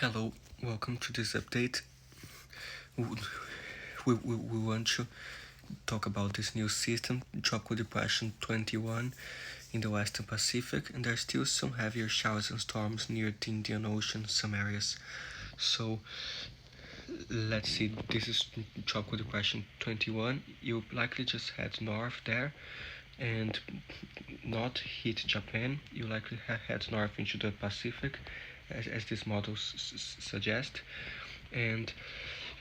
Hello, welcome to this update. We want to talk about this new system, Tropical Depression 21 in the Western Pacific, and there's still some heavier showers and storms near the Indian Ocean, some areas. So let's see, this is Tropical Depression 21. You likely just head north there and not hit Japan. You likely head north into the Pacific, as this model suggests. And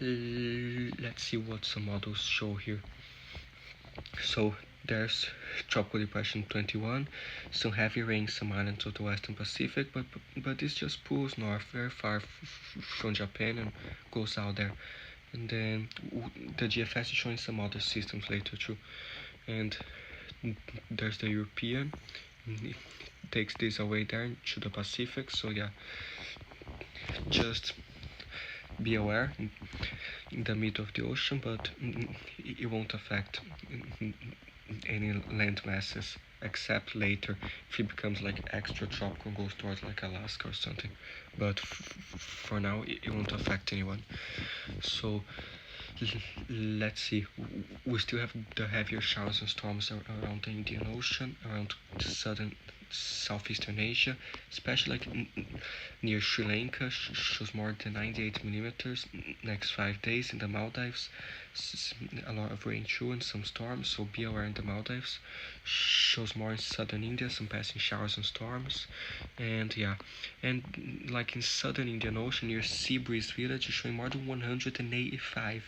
let's see what some models show here. So there's Tropical Depression 21, some heavy rain, some islands of the Western Pacific, but this just pulls north very far from Japan and goes out there. And then the GFS is showing some other systems later too. And there's the European, it takes this away there to the Pacific. So yeah, just be aware in the middle of the ocean, but it won't affect any land masses except later if it becomes like extra tropical and goes towards like Alaska or something. But for now, it won't affect anyone. So let's see. We still have the heavier showers and storms around the Indian Ocean, around southern Southeastern Asia, especially like near Sri Lanka, shows more than 98 millimeters next 5 days. In the Maldives, a lot of rain too and some storms, so be aware in the Maldives. Shows more in southern India, some passing showers and storms. And yeah, and like in southern Indian Ocean near Seabreeze village, showing more than 185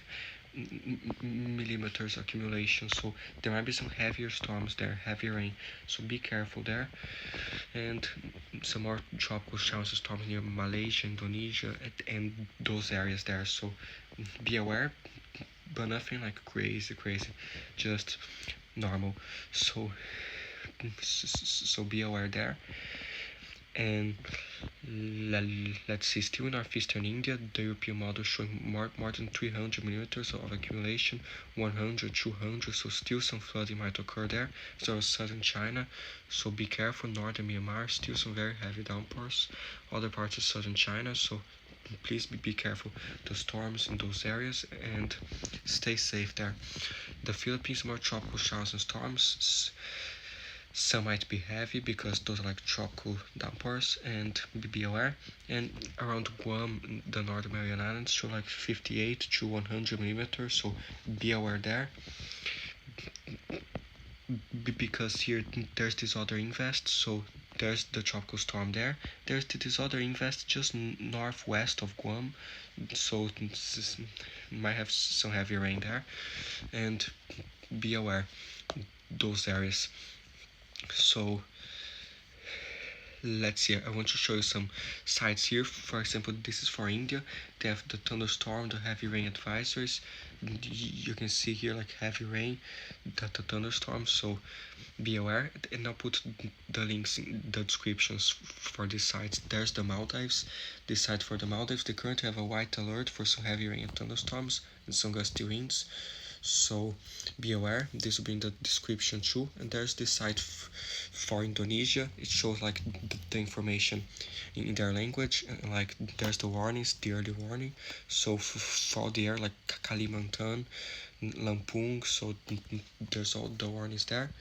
millimeters accumulation, so there might be some heavier storms there, heavy rain, so be careful there. And some more tropical showers and storms near Malaysia, Indonesia, and those areas there, so be aware, but nothing like crazy, just normal. So be aware there. And let's see, still in northeastern India, the European model showing more than 300 millimeters of accumulation, 100, 200, so still some flooding might occur there. So southern China, so be careful. Northern Myanmar, still some very heavy downpours. Other parts of southern China, so please be careful the storms in those areas and stay safe there. The Philippines, more tropical showers and storms. Some might be heavy because those are like tropical downpours, and be aware. And around Guam, the Northern Mariana Islands show like 58 to 100 millimeters, so be aware there. Because here there's this other invest, so there's the tropical storm there. There's this other invest just northwest of Guam, so might have some heavy rain there, and be aware those areas. So let's see, I want to show you some sites here. For example, this is for India. They have the thunderstorm, the heavy rain advisories. You can see here like heavy rain, the thunderstorm, so be aware. And I'll put the links in the descriptions for these sites. There's the Maldives. This site for the Maldives, they currently have a white alert for some heavy rain and thunderstorms and some gusty winds, so be aware. This will be in the description too. And there's this site for Indonesia. It shows like the information in their language, and like there's the warnings, the early warning. So for the area like Kalimantan, Lampung, so there's all the warnings there.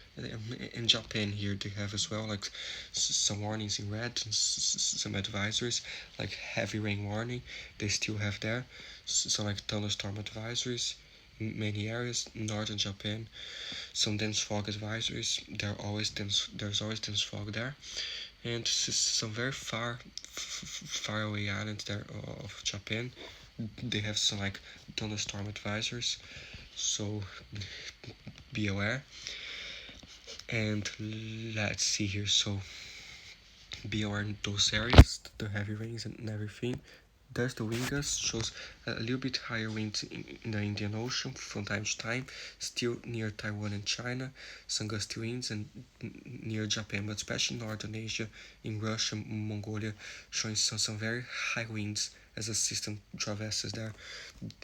In Japan here they have as well like some warnings in red and some advisories like heavy rain warning they still have there, so like thunderstorm advisories in many areas. Northern Japan, some dense fog advisories. There's always dense fog there, and some very far away islands there of Japan. They have some like thunderstorm advisories, so be aware. And let's see here. So be aware in those areas, the heavy rains and everything. There's the wind gust, shows a little bit higher winds in the Indian Ocean from time to time, still near Taiwan and China, some gusty winds, and near Japan, but especially Northern Asia, in Russia, Mongolia, showing some very high winds as a system traverses there.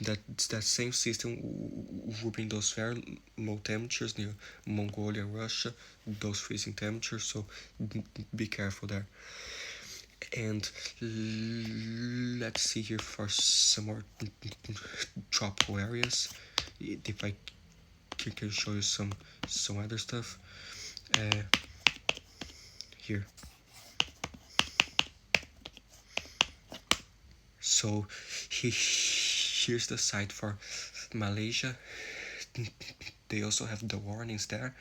That same system will bring those very low temperatures near Mongolia and Russia, those freezing temperatures, so be careful there. And let's see here for some more tropical areas. If I can show you some other stuff here. So here's the site for Malaysia. They also have the warnings there.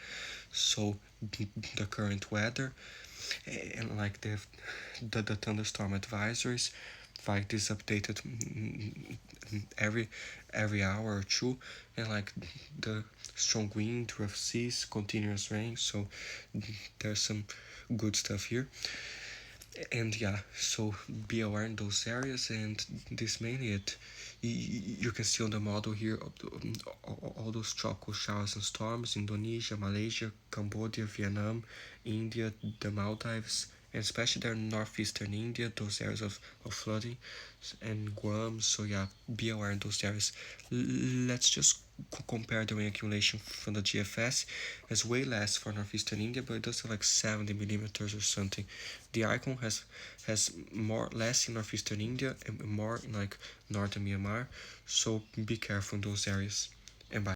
So the current weather, and like they have the thunderstorm advisories, like this updated every hour or two, and like the strong wind, rough seas, continuous rain. So there's some good stuff here. And yeah, so be aware in those areas, and this mainly it. You can see on the model here all those tropical showers and storms: Indonesia, Malaysia, Cambodia, Vietnam, India, the Maldives, and especially there in northeastern India, those areas of flooding, and Guam. So yeah, be aware in those areas. Let's just compare the rain accumulation from the GFS. It's way less for northeastern India, but it does have like 70 millimeters or something. The icon has more less in northeastern India and more in like northern Myanmar. So be careful in those areas. And bye.